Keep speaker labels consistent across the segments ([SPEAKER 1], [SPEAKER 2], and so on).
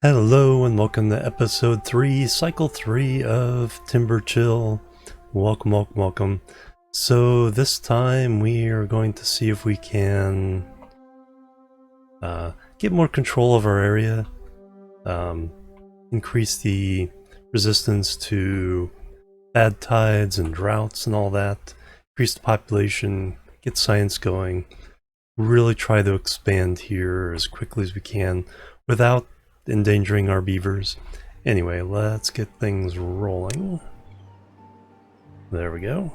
[SPEAKER 1] Hello and welcome to episode 3, cycle 3 of Timber Chill. Welcome. So this time we are going to see if we can get more control of our area, increase the resistance to bad tides and droughts and all that, increase the population, get science going, really try to expand here as quickly as we can without endangering our beavers. Anyway, let's get things rolling. There we go.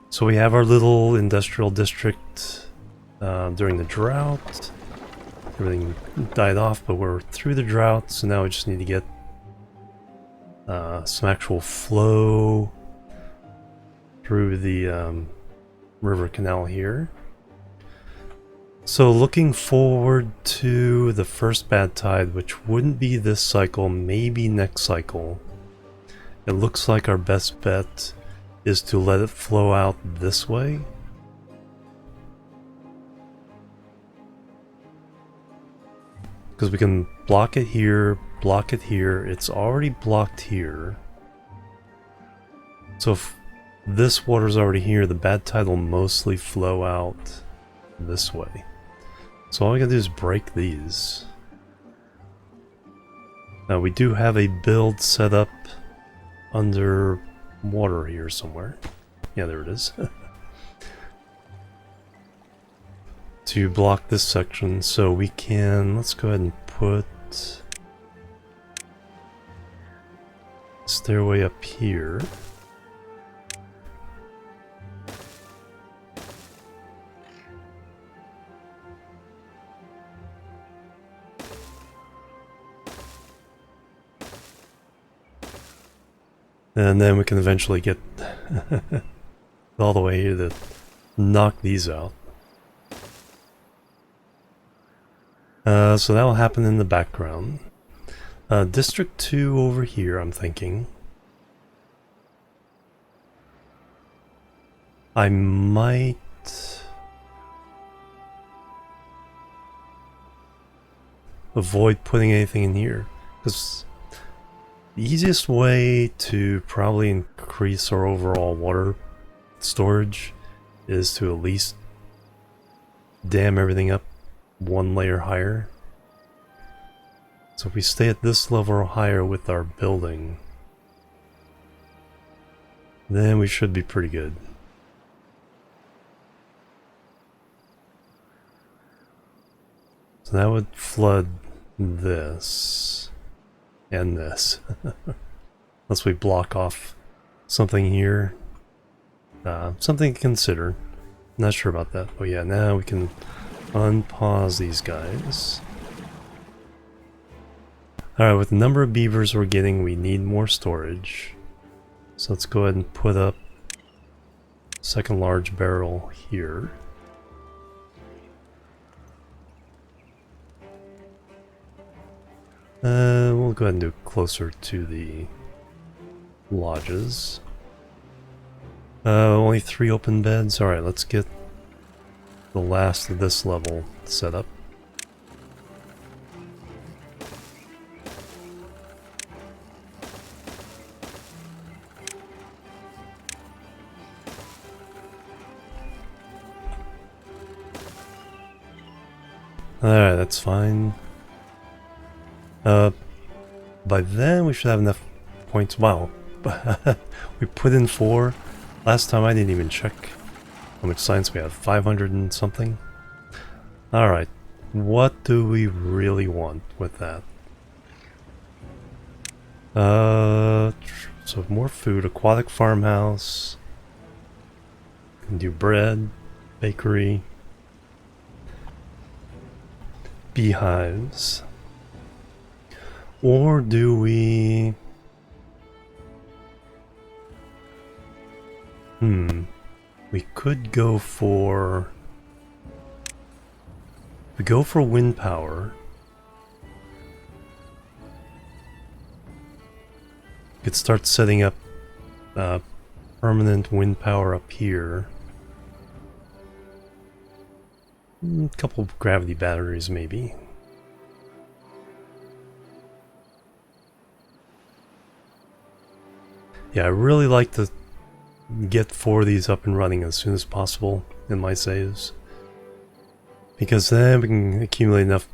[SPEAKER 1] So we have our little industrial district during the drought. Everything died off, but we're through the drought, so now we just need to get some actual flow through the river canal here. So looking forward to the first bad tide, which wouldn't be this cycle, maybe next cycle. It looks like our best bet is to let it flow out this way. Because we can block it here, it's already blocked here. So if this water's already here, the bad tide will mostly flow out this way. So all we gotta do is break these. Now we do have a build set up under water here somewhere. Yeah, there it is. To block this section, so we can, let's go ahead and put stairway up here. And then we can eventually get all the way here to knock these out. So that will happen in the background. District 2 over here, I'm thinking. I might avoid putting anything in here, because the easiest way to probably increase our overall water storage is to at least dam everything up one layer higher. So if we stay at this level or higher with our building, then we should be pretty good. So that would flood this. And this. Unless we block off something here. Something to consider. Not sure about that. Oh yeah, now we can unpause these guys. Alright, with the number of beavers we're getting, we need more storage. So let's go ahead and put up second large barrel here. We'll go ahead and do it closer to the lodges. Only 3 open beds. Alright, let's get the last of this level set up. Alright, that's fine. By then we should have enough points. Wow, we put in 4. Last time I didn't even check how much science we have. 500 and something. Alright, what do we really want with that? So more food, aquatic farmhouse. Can do bread, bakery, beehives. Or do we... We could go for... We go for wind power. We could start setting up permanent wind power up here. A couple of gravity batteries, maybe. Yeah, I really like to get 4 of these up and running as soon as possible in my saves, because then we can accumulate enough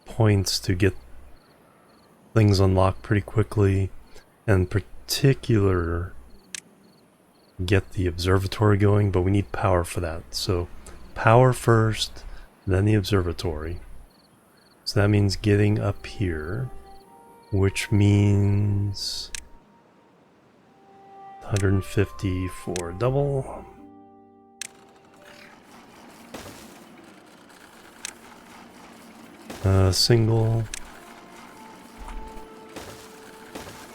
[SPEAKER 1] points to get things unlocked pretty quickly, and in particular get the observatory going, but we need power for that. So power first, then the observatory. So that means getting up here, which means 150 for double. Single.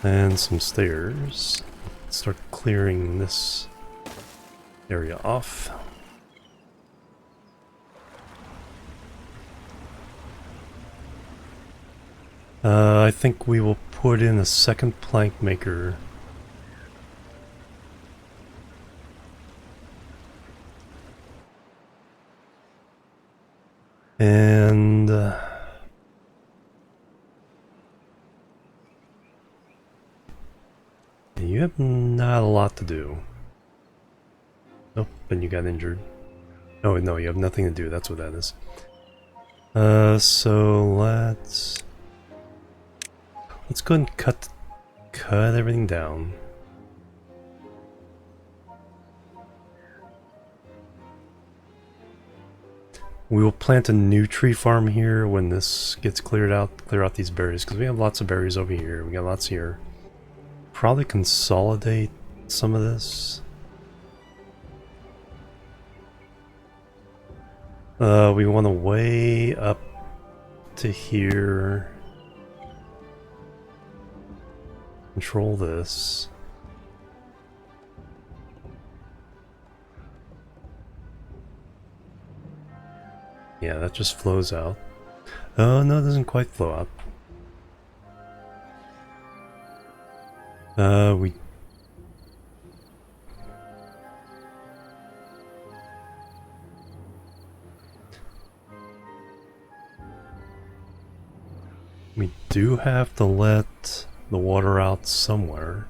[SPEAKER 1] And some stairs. Let's start clearing this area off. I think we will put in a second plank maker. And you have not a lot to do. Nope, and you got injured. Oh no, you have nothing to do, that's what that is. So let's go ahead and cut everything down. We will plant a new tree farm here when this gets cleared out. Clear out these berries, because we have lots of berries over here. We got lots here. Probably consolidate some of this. We want to way up to here. Control this. Yeah, that just flows out. Oh no, it doesn't quite flow out. We do have to let the water out somewhere.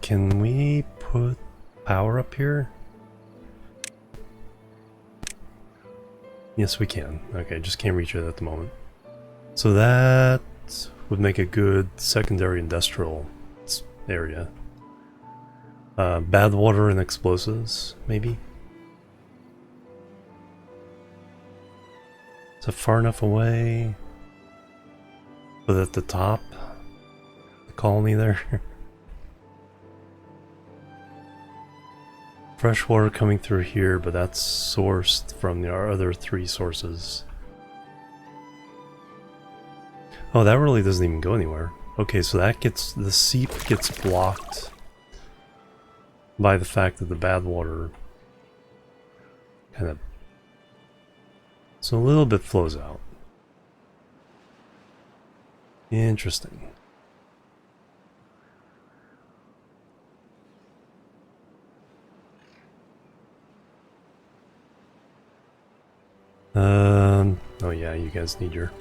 [SPEAKER 1] Can we put power up here? Yes, we can. Okay, just can't reach it at the moment. So that would make a good secondary industrial area. Bad water and explosives, maybe? Is it far enough away? But at the top? The colony there? Fresh water coming through here, but that's sourced from our other 3 sources. Oh, that really doesn't even go anywhere. Okay, so that gets, the seep gets blocked by the fact that the bad water kind of, so a little bit flows out. Interesting. Oh yeah, you guys need your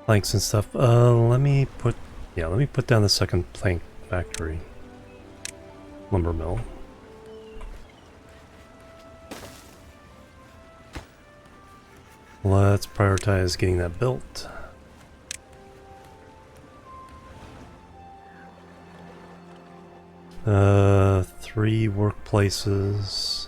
[SPEAKER 1] planks and stuff. Let me put down the second plank factory. Lumber mill. Let's prioritize getting that built. Three workplaces.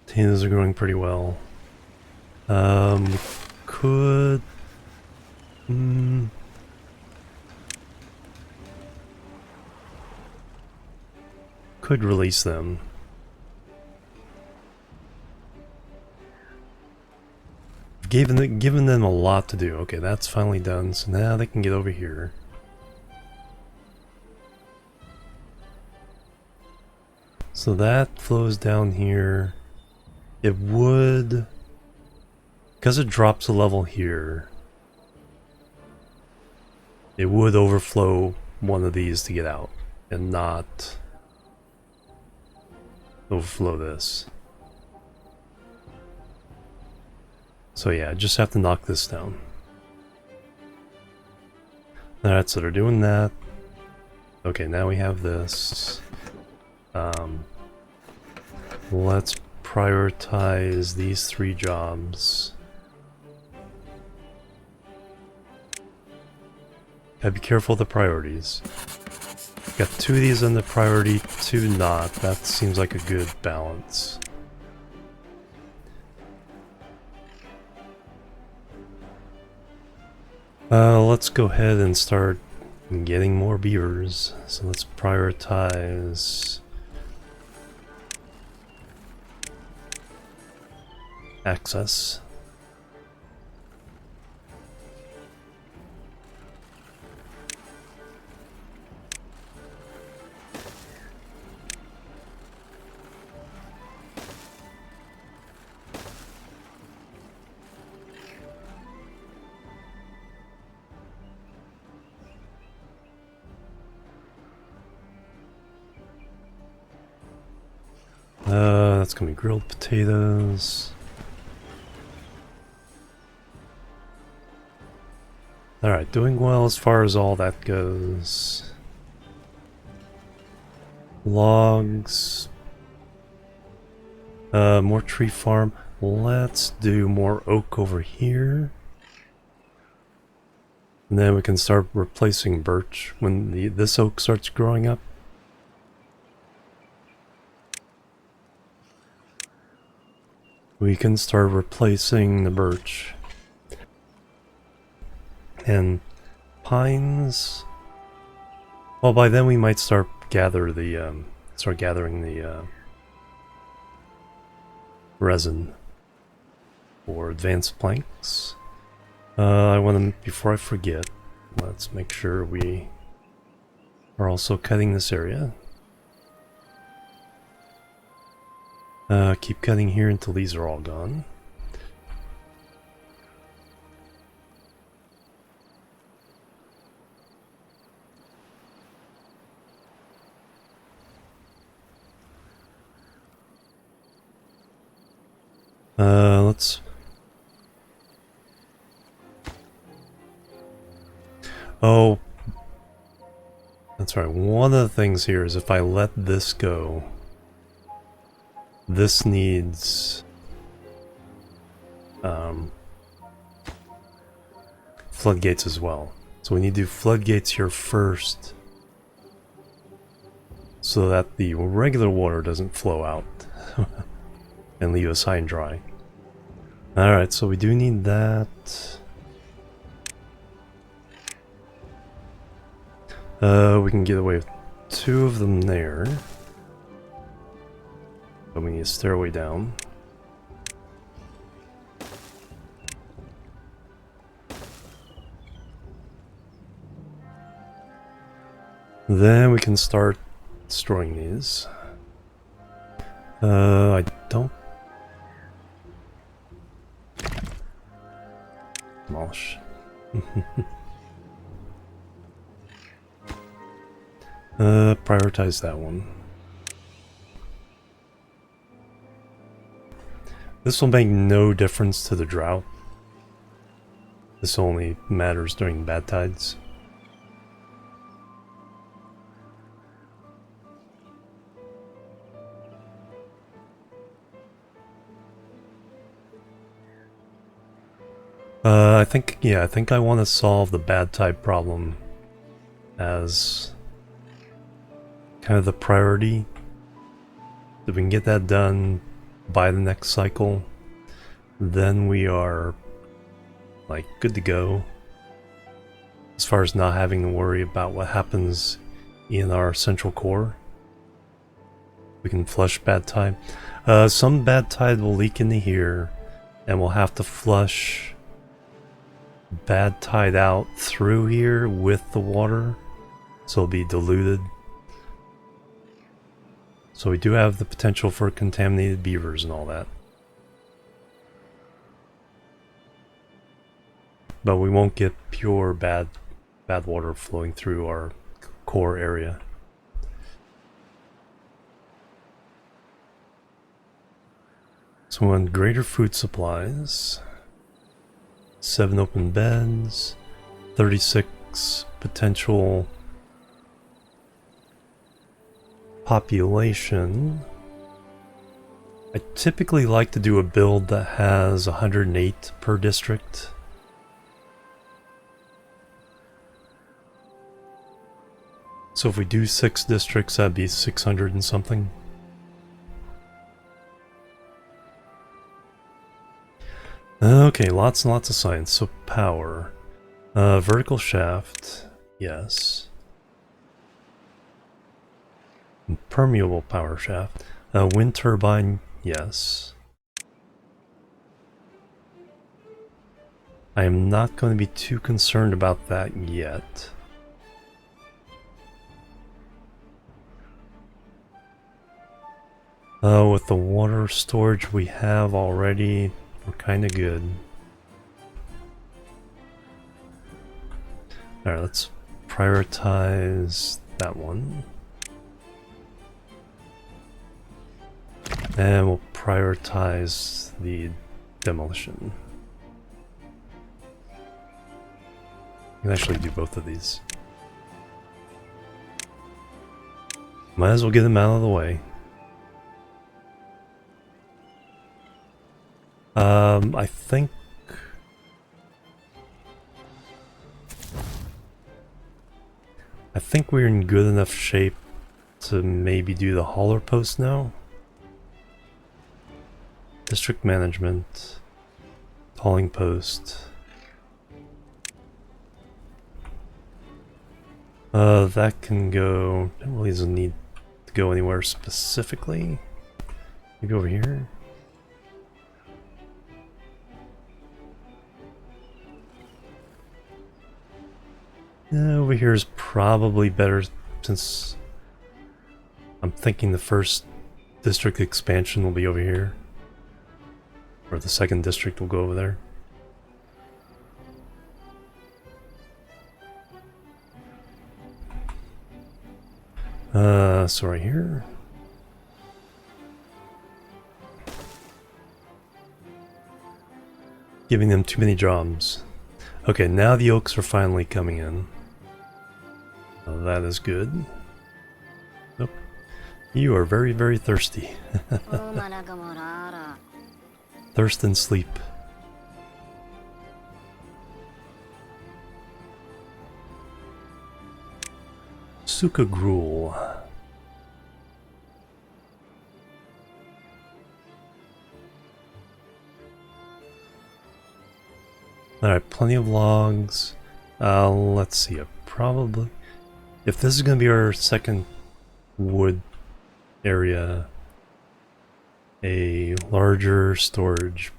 [SPEAKER 1] Potatoes are growing pretty well. Could release them. Given them a lot to do. Okay, that's finally done. So now they can get over here. So that flows down here. It would, because it drops a level here, it would overflow one of these to get out and not overflow this. So yeah, just have to knock this down. Alright, so they're doing that. Okay, now we have this. Let's prioritize these 3 jobs. Gotta be careful of the priorities. Got 2 of these on the priority, 2 not. That seems like a good balance. Let's go ahead and start getting more beavers. So let's prioritize access. That's gonna be grilled potatoes. Alright, doing well as far as all that goes. Logs. More tree farm. Let's do more oak over here. And then we can start replacing birch when this oak starts growing up. We can start replacing the birch. And pines. Well, by then we might start gathering the resin for advanced planks. I want to, before I forget, let's make sure we are also cutting this area. Keep cutting here until these are all gone. Let's... Oh, that's right. One of the things here is if I let this go, this needs floodgates as well. So we need to do floodgates here first so that the regular water doesn't flow out and leave us high and dry. Alright, so we do need that. We can get away with 2 of them there. But we need a stairway down. Then we can start destroying these. I don't... Demolish. Prioritize that one. This will make no difference to the drought. This only matters during bad tides. I think I want to solve the bad tide problem as kind of the priority. If we can get that done by the next cycle, then we are like good to go as far as not having to worry about what happens in our central core. We can flush bad tide. Some bad tide will leak into here and we'll have to flush bad tide out through here with the water, so it'll be diluted. So we do have the potential for contaminated beavers and all that. But we won't get pure bad bad water flowing through our core area. So we want greater food supplies, 7 open beds, 36 potential population. I typically like to do a build that has 108 per district. So if we do 6 districts, that'd be 600 and something. Okay, lots and lots of science. So power. Vertical shaft, yes. Permeable power shaft. Wind turbine, yes. I am not going to be too concerned about that yet. With the water storage we have already, we're kind of good. Alright, let's prioritize that one. And we'll prioritize the demolition. You can actually do both of these. Might as well get them out of the way. I think we're in good enough shape to maybe do the hauler post now. District management, hauling post. That can go. It really doesn't need to go anywhere specifically. You go over here. Over here is probably better since I'm thinking the first district expansion will be over here. Or the second district will go over there. So right here. Giving them too many jobs. Okay, now the oaks are finally coming in. That is good. Nope. You are very, very thirsty. Thirst and sleep. Suka gruel. Alright, plenty of logs. Let's see, probably... If this is going to be our second wood area, a larger storage,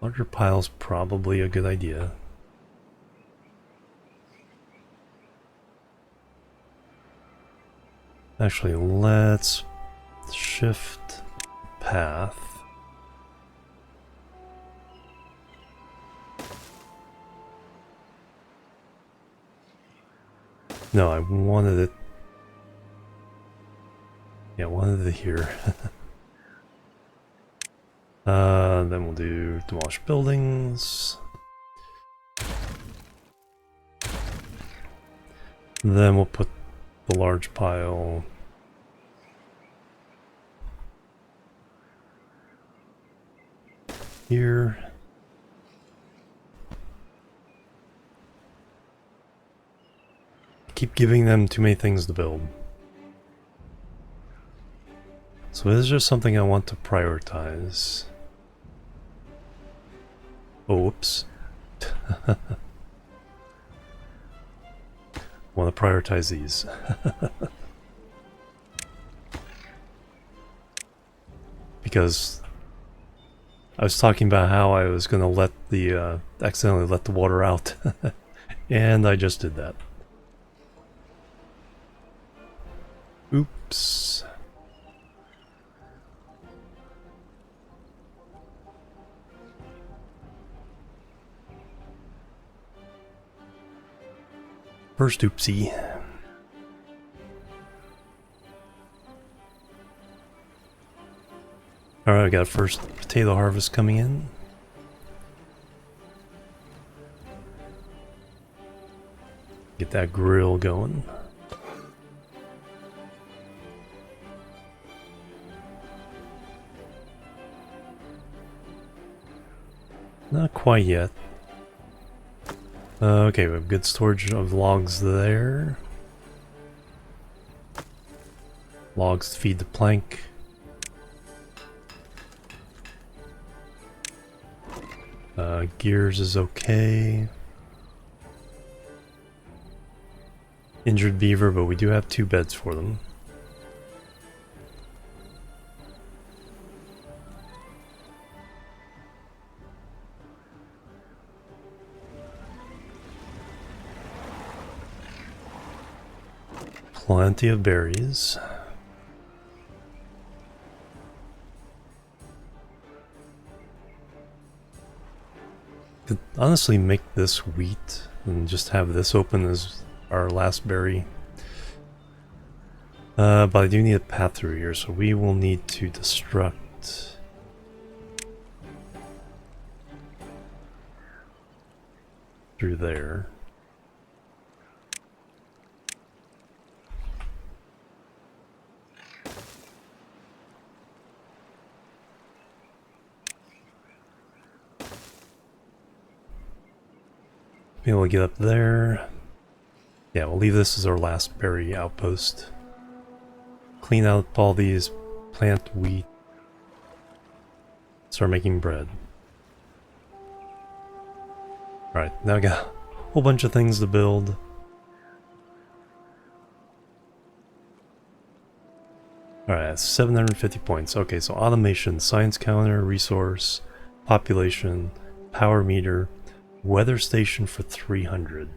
[SPEAKER 1] larger pile's probably a good idea. Actually, let's shift path. No, I wanted it. Yeah, I wanted it here. Then we'll do demolish buildings. Then we'll put the large pile here. Keep giving them too many things to build. So this is just something I want to prioritize. Oh, whoops. Want to prioritize these. Because I was talking about how I was going to let the accidentally let the water out. And I just did that. Oops. First oopsie. Alright, I got a first potato harvest coming in. Get that grill going. Not quite yet. Okay, we have good storage of logs there. Logs to feed the plank. Gears is okay. Injured beaver, but we do have 2 beds for them. Plenty of berries. Could honestly make this wheat and just have this open as our last berry. But I do need a path through here, so we will need to destruct through there. Be able to get up there. Yeah, we'll leave this as our last berry outpost. Clean out all these, plant wheat. Start making bread. Alright, now I got a whole bunch of things to build. Alright, 750 points. Okay, so automation, science counter, resource, population, power meter, weather station for 300.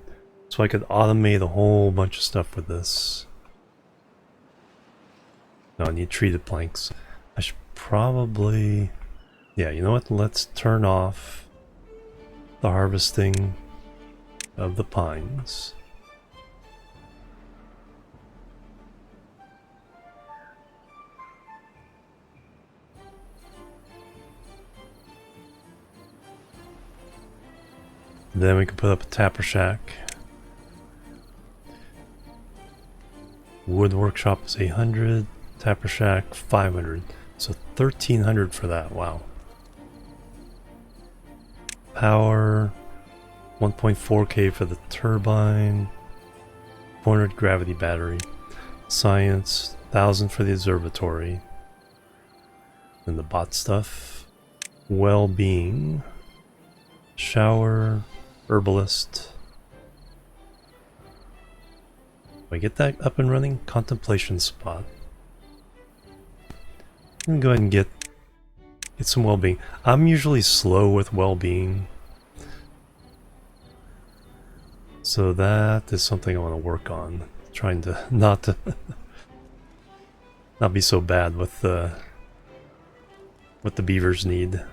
[SPEAKER 1] So I could automate a whole bunch of stuff with this. No, I need treated planks. I should probably... Yeah, you know what? Let's turn off the harvesting of the pines. Then we can put up a tapper shack. Wood workshop is 800, tapper shack 500, so 1300 for that. Wow. Power 1.4k for the turbine, 400 gravity battery, science 1000 for the observatory, and the bot stuff, well-being, shower, herbalist. Do I get that up and running? Contemplation spot. I'm gonna go ahead and get some well-being. I'm usually slow with well-being, so that is something I want to work on. Trying to not be so bad with what the beavers need.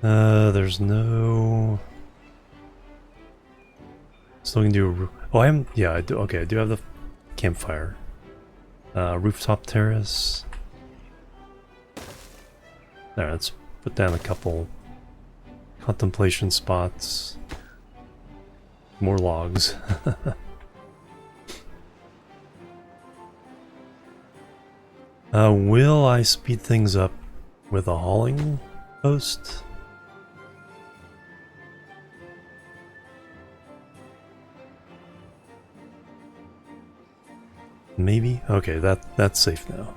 [SPEAKER 1] There's no... Still can do a... Oh, yeah, I do. Okay, I do have the campfire. Rooftop terrace. There, let's put down a couple contemplation spots. More logs. Will I speed things up with a hauling post? Maybe? Okay, that's safe now.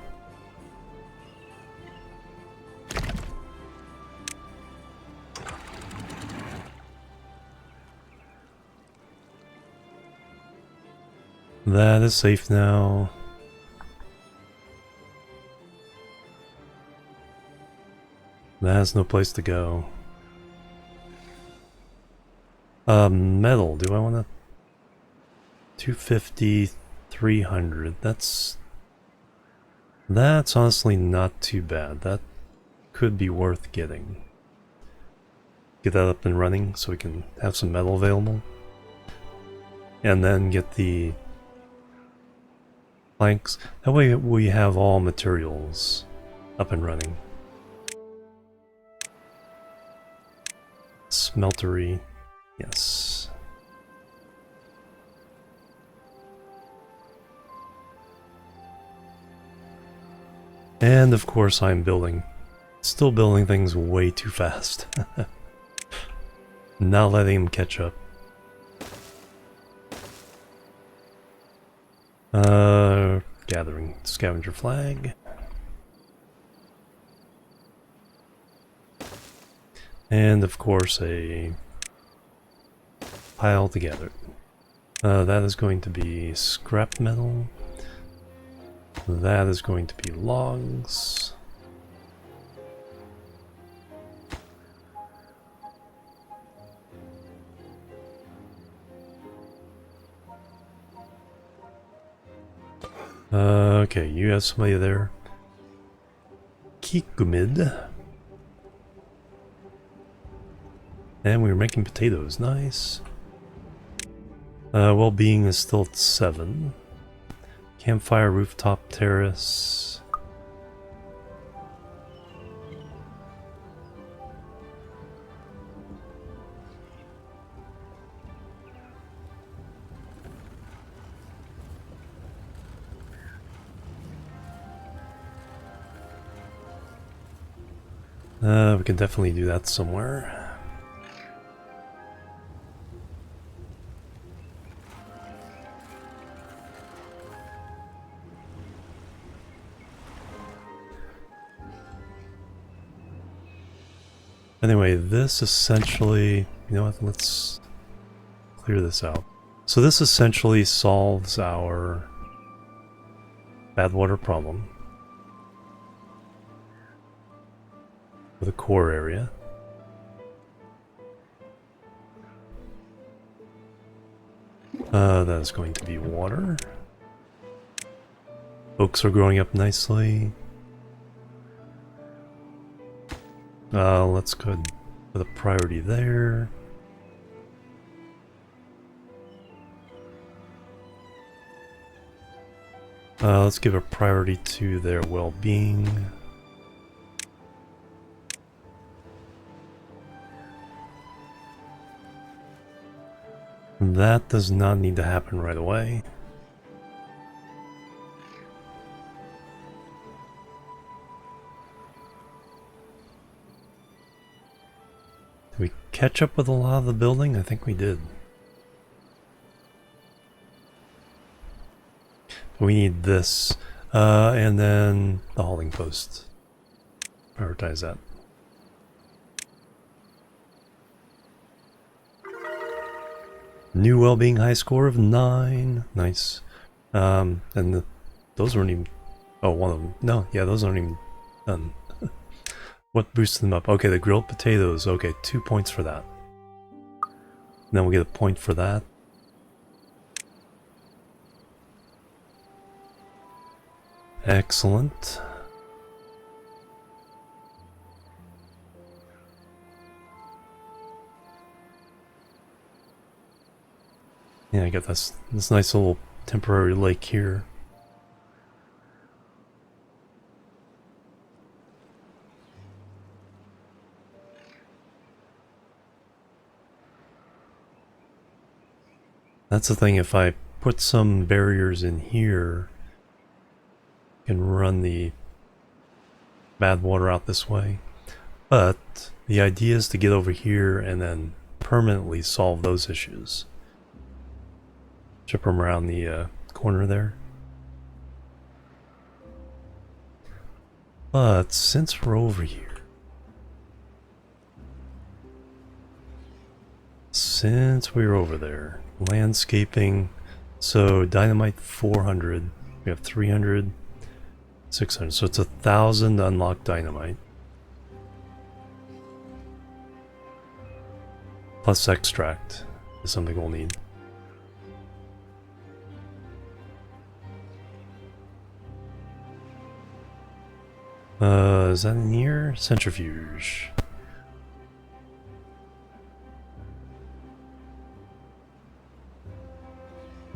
[SPEAKER 1] That is safe now. That has no place to go. Metal, do I want to... 250... 300. That's honestly not too bad. That could be worth getting. Get that up and running so we can have some metal available. And then get the planks. That way we have all materials up and running. Smeltery, yes. And of course I'm still building things way too fast. Not letting them catch up. Gathering scavenger flag. And of course a pile together. That is going to be scrap metal. That is going to be logs. Okay, you have somebody there. Kikumid. And we were making potatoes, nice. Well-being is still at 7. Campfire, rooftop, terrace. We can definitely do that somewhere. Anyway, this essentially, you know what, let's clear this out. So this essentially solves our bad water problem for the core area. That is going to be water. Oaks are growing up nicely. Let's go ahead and put a priority there. Let's give a priority to their well-being. That does not need to happen right away. Did we catch up with a lot of the building? I think we did. We need this, and then the hauling post. Prioritize that. New well-being high score of 9. Nice. And those weren't even... Oh, one of them. No, yeah, those aren't even done. What boosted them up? Okay, the grilled potatoes. Okay, 2 points for that. And then we'll get a point for that. Excellent. Yeah, I got this nice little temporary lake here. That's the thing, if I put some barriers in here, I can run the bad water out this way. But the idea is to get over here and then permanently solve those issues. Chip them around the corner there. But since we're over here, since we're over there, landscaping, so dynamite 400, we have 300, 600, so it's 1,000 unlocked dynamite. Plus extract is something we'll need. Is that in here? Centrifuge.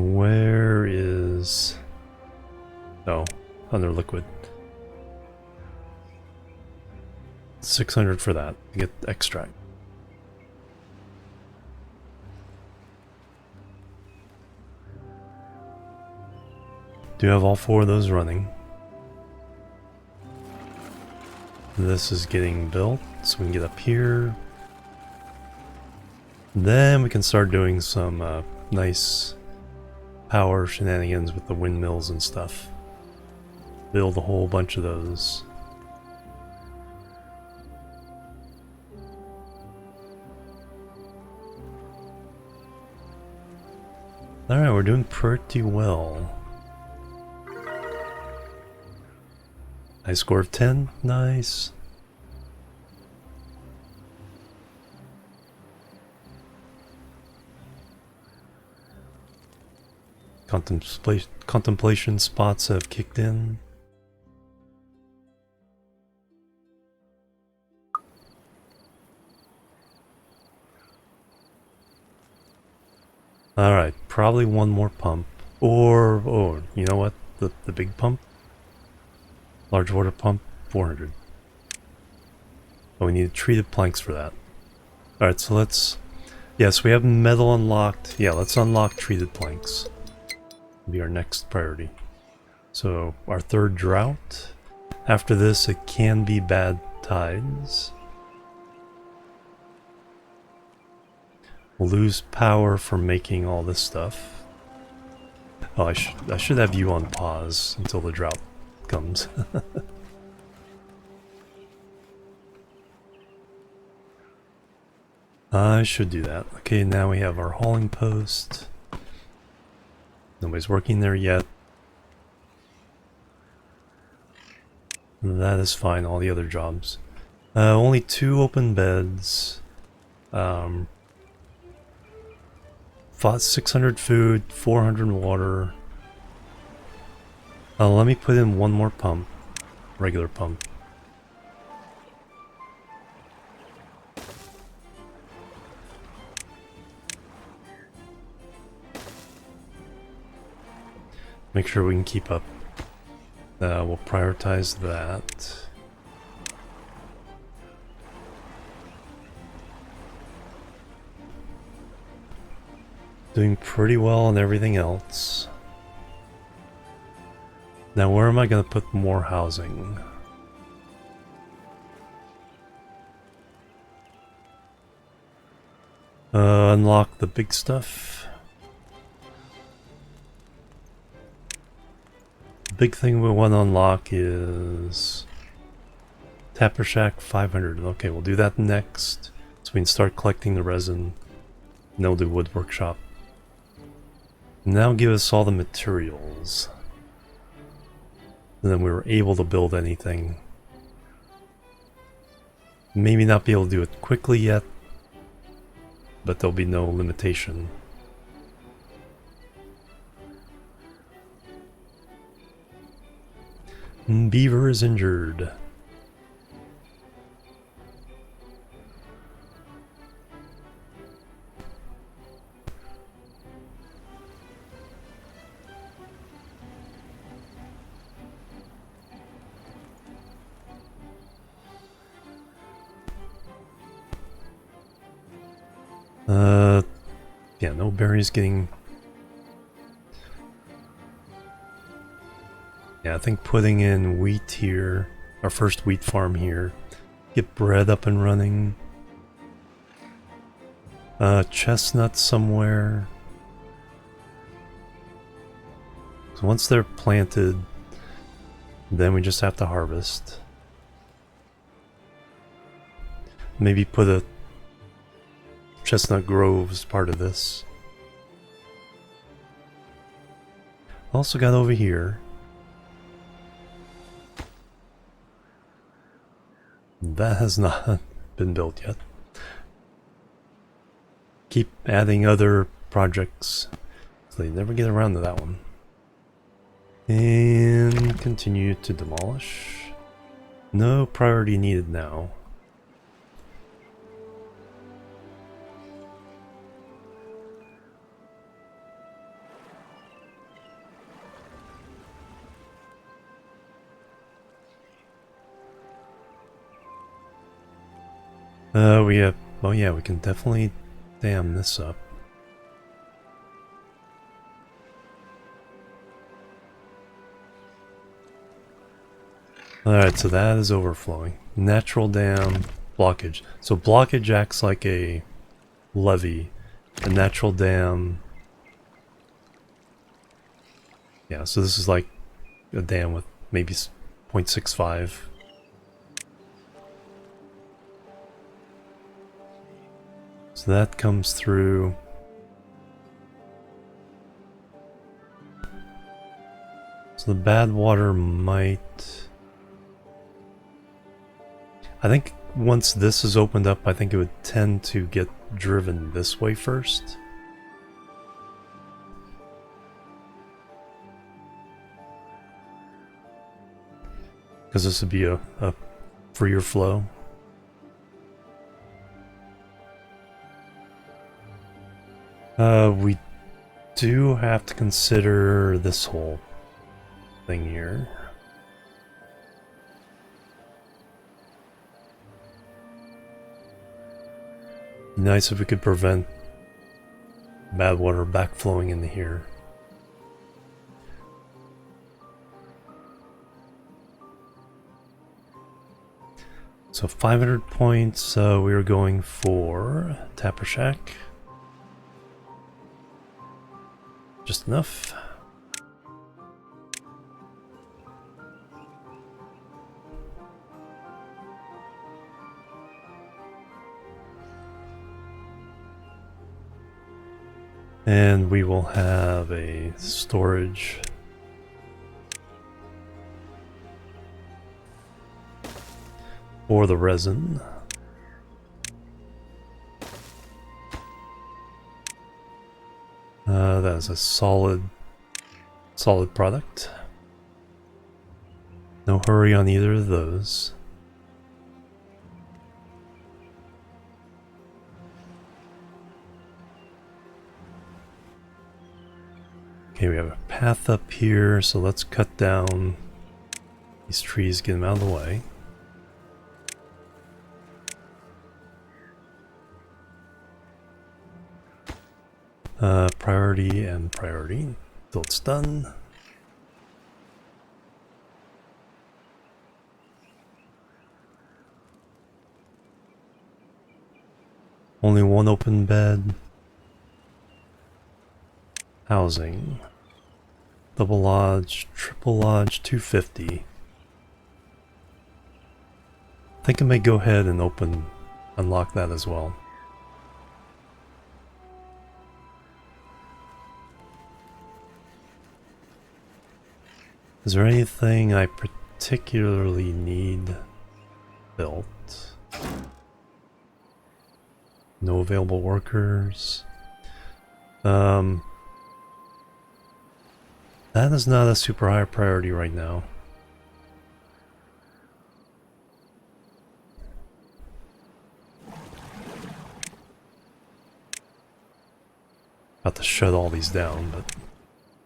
[SPEAKER 1] Where is... Oh, under liquid. 600 for that to get extract. Do have all 4 of those running. This is getting built, so we can get up here. Then we can start doing some nice power shenanigans with the windmills and stuff. Build a whole bunch of those. Alright, we're doing pretty well. High score of 10, nice. Contemplation spots have kicked in. Alright, probably one more pump. Or, oh, you know what? The big pump? Large water pump, 400. Oh, we need treated planks for that. Alright, so let's... Yes, we have metal unlocked. Yeah, let's unlock treated planks. Be our next priority. So, our 3rd drought. After this, it can be bad tides. We'll lose power from making all this stuff. Oh, I should have you on pause until the drought comes. I should do that. Okay, now we have our hauling post. Nobody's working there yet. That is fine, all the other jobs. Only 2 open beds. 600 food, 400 water. Let me put in one more pump. Regular pump. Make sure we can keep up. We'll prioritize that. Doing pretty well on everything else. Now where am I going to put more housing? Unlock the big stuff. The big thing we want to unlock is Tapper Shack 500. Okay, we'll do that next. So we can start collecting the resin. And then we'll do wood workshop. Now give us all the materials. And then we were able to build anything. Maybe not be able to do it quickly yet, but there'll be no limitation. Beaver is injured. Yeah, no berries getting... Yeah, I think putting in wheat here, our first wheat farm here, get bread up and running. Chestnuts somewhere. So once they're planted, then we just have to harvest. Maybe put a chestnut grove as part of this. Also got over here. That has not been built yet. Keep adding other projects, so they never get around to that one. And continue to demolish. No priority needed now. We have... Oh yeah, we can definitely dam this up. Alright, so that is overflowing. Natural dam, blockage. So blockage acts like a levee. A natural dam... Yeah, so this is like a dam with maybe 0.65. So that comes through. So the bad water might... I think once this is opened up, I think it would tend to get driven this way first. Because this would be a freer flow. We do have to consider this whole thing here. Nice if we could prevent bad water backflowing into here. So 500 points, we were going for Tapper Shack. Just enough. And we will have a storage for the resin. That is a solid product. No hurry on either of those. Okay, we have a path up here, so let's cut down these trees, get them out of the way. Priority and priority till it's done. Only one open bed. Housing. Double lodge, triple lodge, 250. I think I may go ahead and unlock that as well. Is there anything I particularly need built? No available workers. That is not a super high priority right now. About to shut all these down, but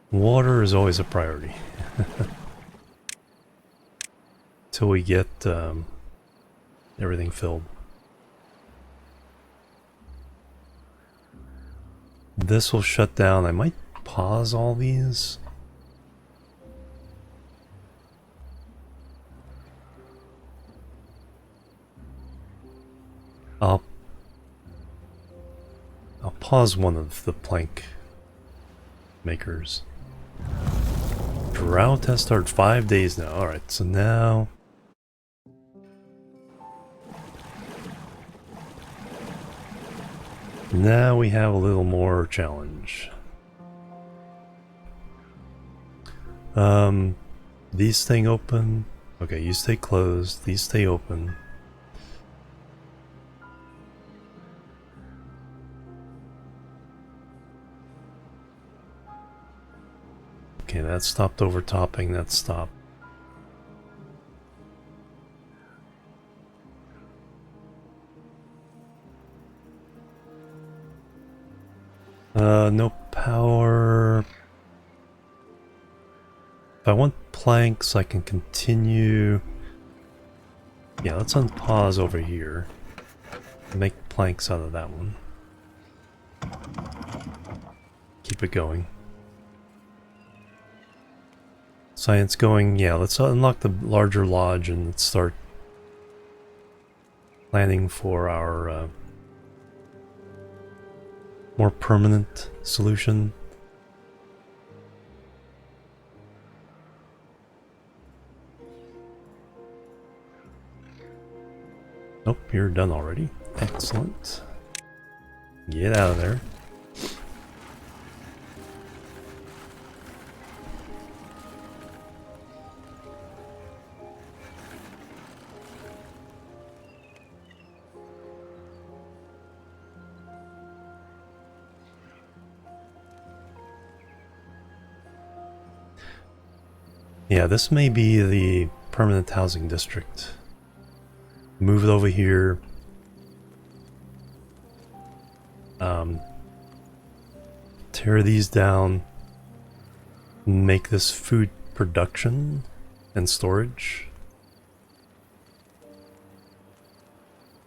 [SPEAKER 1] water is always a priority. Till we get everything filled. This will shut down. I might pause all these. I'll pause one of the plank makers. Drought has started 5 days now. Alright, so now we have a little more challenge. These staying open. Okay, you stay closed. These stay open. Okay, that stopped overtopping. That stopped. No power. If I want planks, I can continue. Yeah, let's unpause over here. Make planks out of that one. Keep it going. Science going, yeah, let's unlock the larger lodge and let's start planning for our more permanent solution. Nope, you're done already. Excellent. Get out of there. Yeah, this may be the permanent housing district. Move it over here. Tear these down. Make this food production and storage.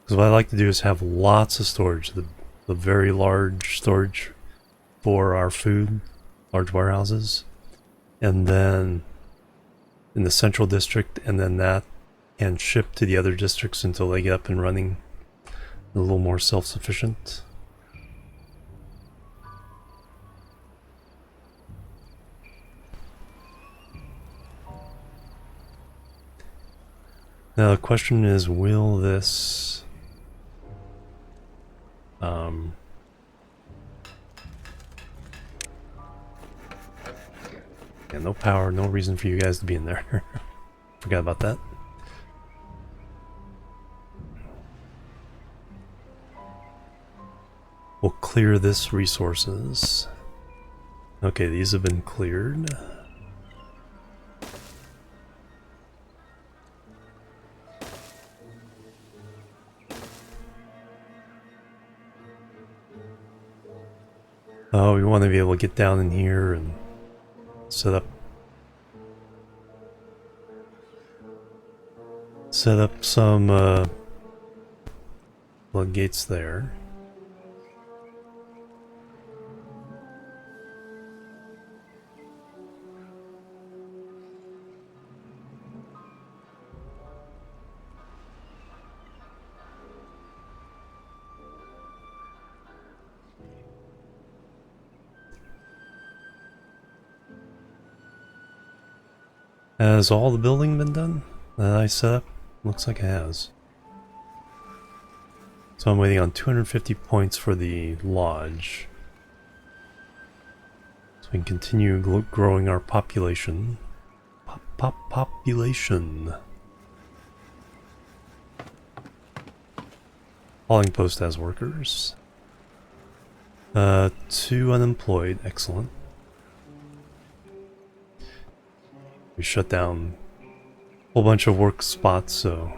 [SPEAKER 1] Because what I like to do is have lots of storage. The very large storage for our food. Large warehouses. And then in the central district, and then that can ship to the other districts until they get up and running, a little more self-sufficient. Now the question is, will this yeah, no power, no reason for you guys to be in there. Forgot about that. We'll clear this resources. Okay, these have been cleared. Oh, we want to be able to get down in here and set up some floodgates there. Has all the building been done that I set up? Looks like it has. So I'm waiting on 250 points for the lodge. So we can continue growing our population. Population. Hauling post has workers. 2 unemployed, excellent. We shut down a whole bunch of work spots, so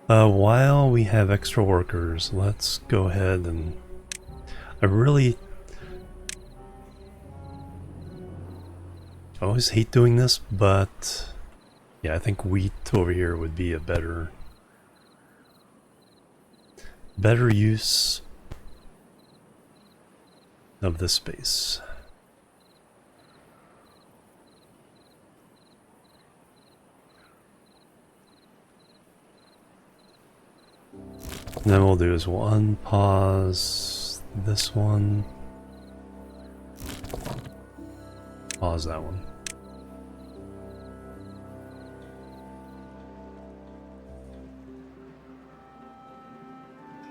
[SPEAKER 1] while we have extra workers, let's go ahead and I always hate doing this, but yeah, I think wheat over here would be a better use of this space. And then we'll do is we'll unpause this one. Pause that one.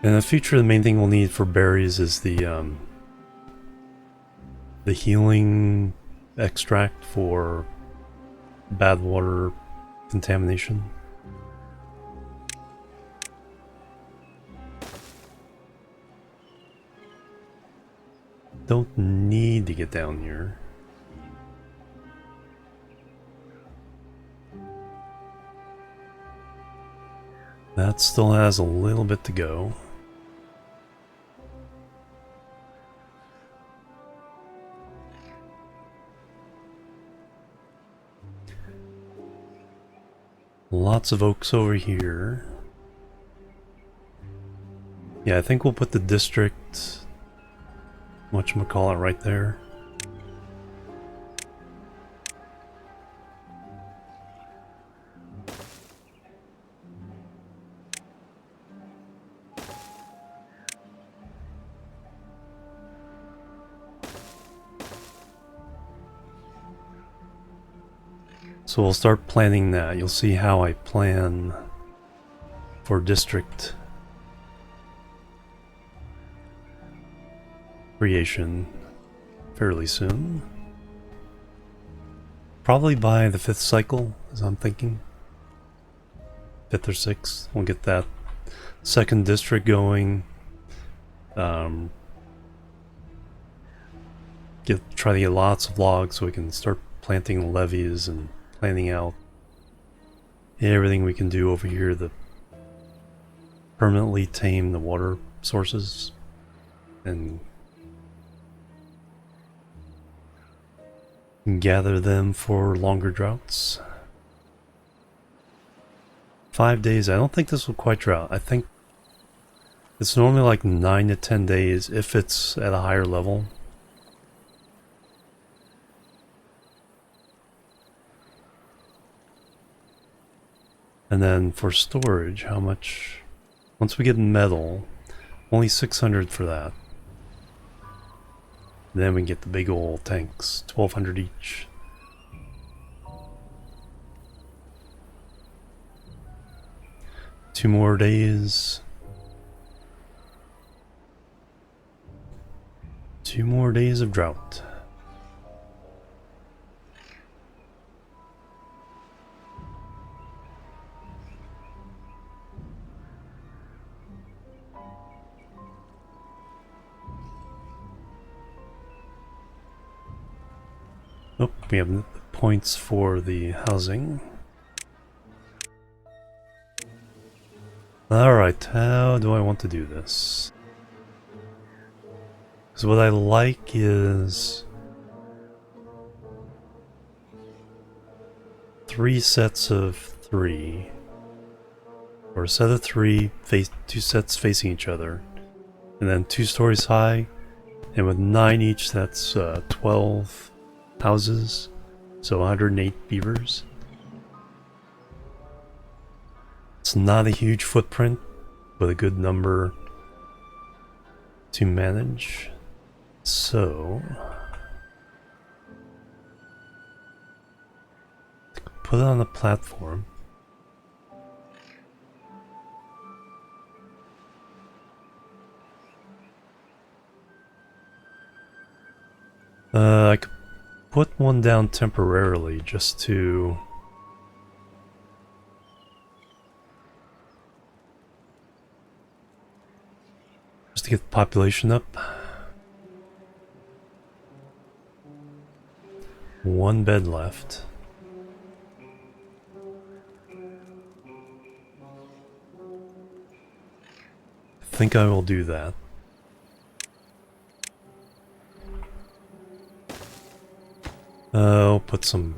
[SPEAKER 1] In the future, the main thing we'll need for berries is the healing extract for bad water contamination. Don't need to get down here. That still has a little bit to go. Lots of oaks over here. Yeah, I think we'll put the district, whatchamacallit, right there. So we'll start planning that. You'll see how I plan for district creation fairly soon. Probably by the 5th cycle, as I'm thinking. 5th or 6th, we'll get that second district going. Try to get lots of logs so we can start planting levees and planning out everything we can do over here to permanently tame the water sources and gather them for longer droughts. 5 days, I don't think this will quite drought. I think it's normally like 9 to 10 days if it's at a higher level. And then for storage, how much? Once we get metal, only 600 for that. Then we get the big old tanks, 1200 each. Two more days. 2 more days of drought. Oh, we have the points for the housing. Alright, how do I want to do this? Because what I like is 3 sets of 3. Or a set of 3, 2 sets facing each other. And then 2 stories high. And with 9 each, that's 12 houses. So 108 beavers. It's not a huge footprint, but a good number to manage. So put it on the platform. I could put one down temporarily just to get the population up. 1 bed left. I think I will do that. I'll put some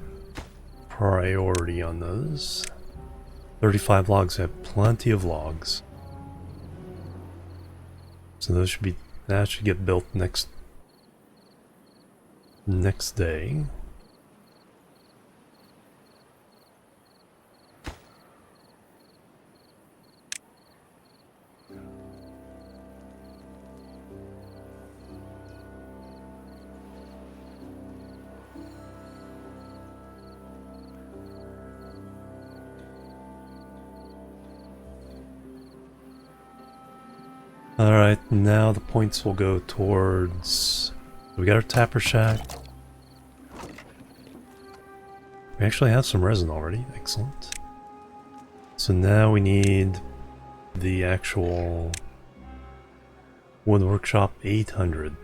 [SPEAKER 1] priority on those. 35 logs, I have plenty of logs. So those should be, that should get built next day. Alright, now the points will go towards... We got our tapper shack. We actually have some resin already, excellent. So now we need the actual wood workshop 800.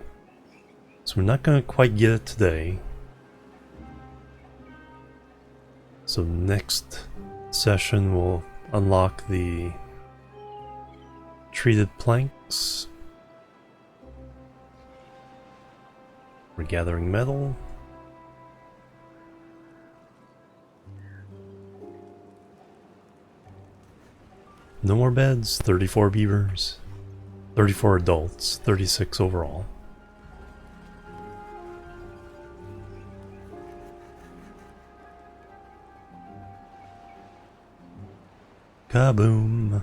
[SPEAKER 1] So we're not going to quite get it today. So next session we'll unlock the treated planks. We're gathering metal. No more beds, 34 beavers. 34 adults, 36 overall. Kaboom!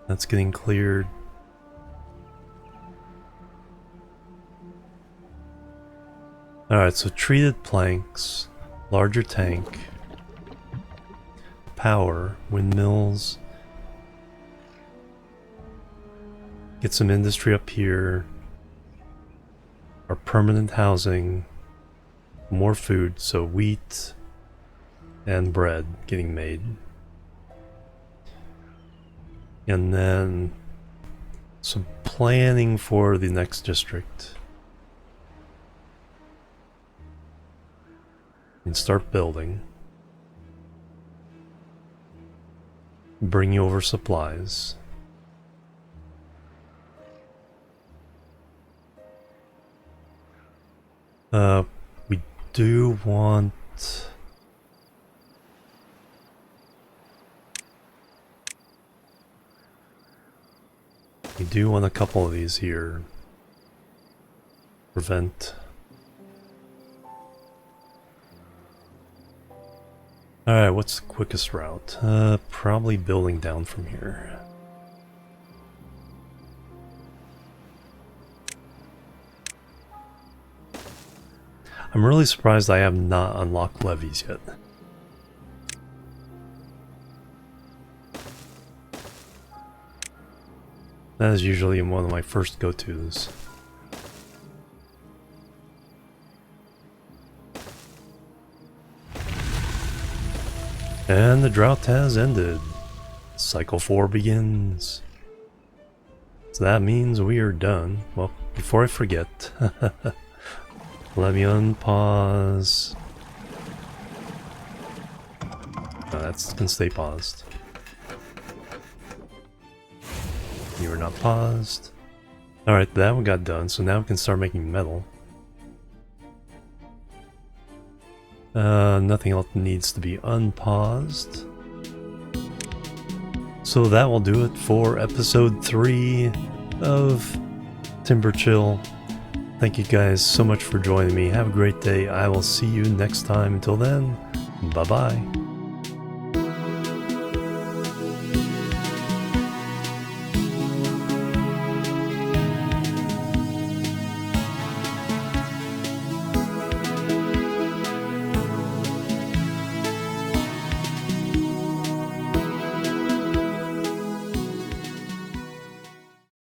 [SPEAKER 1] That's getting cleared. Alright, so treated planks, larger tank, power, windmills, get some industry up here, our permanent housing, more food, so wheat and bread getting made. And then some planning for the next district. And start building. Bringing over supplies. We do want... We do want a couple of these here. Prevent. Alright, what's the quickest route? Probably building down from here. I'm really surprised I have not unlocked levies yet. That is usually one of my first go-tos. And the drought has ended. Cycle 4 begins. So that means we are done. Well, before I forget, let me unpause. No, that's gonna stay paused. You are not paused. Alright, that one got done, so now we can start making metal. Nothing else needs to be unpaused. So that will do it for episode 3 of Timber Chill. Thank you guys so much for joining me. Have a great day. I will see you next time. Until then, bye-bye.